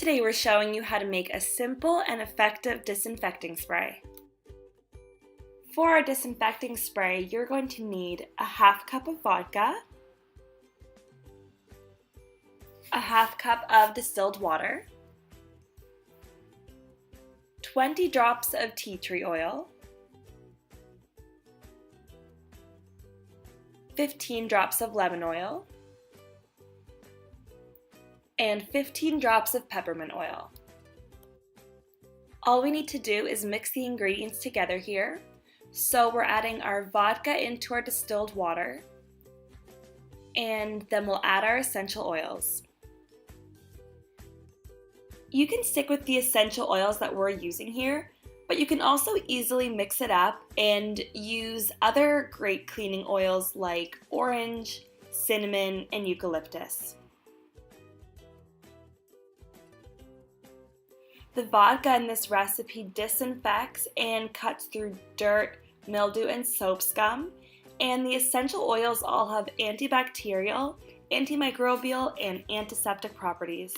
Today we're showing you how to make a simple and effective disinfecting spray. For our disinfecting spray, you're going to need a half cup of vodka, a half cup of distilled water, 20 drops of tea tree oil, 15 drops of lemon oil, and 15 drops of peppermint oil. All we need to do is mix the ingredients together here. So we're adding our vodka into our distilled water, and then we'll add our essential oils. You can stick with the essential oils that we're using here, but you can also easily mix it up and use other great cleaning oils like orange, cinnamon, and eucalyptus. The vodka in this recipe disinfects and cuts through dirt, mildew, and soap scum, and the essential oils all have antibacterial, antimicrobial, and antiseptic properties.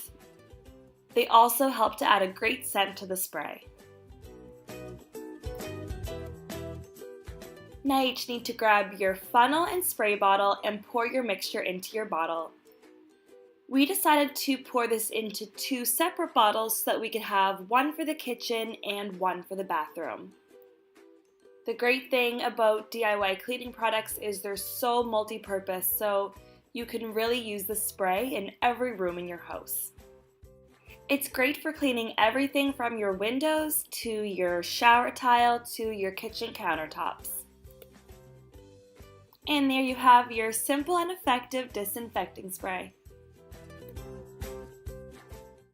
They also help to add a great scent to the spray. Now you each need to grab your funnel and spray bottle and pour your mixture into your bottle. We decided to pour this into two separate bottles so that we could have one for the kitchen and one for the bathroom. The great thing about DIY cleaning products is they're so multi-purpose, so you can really use the spray in every room in your house. It's great for cleaning everything from your windows to your shower tile to your kitchen countertops. And there you have your simple and effective disinfecting spray.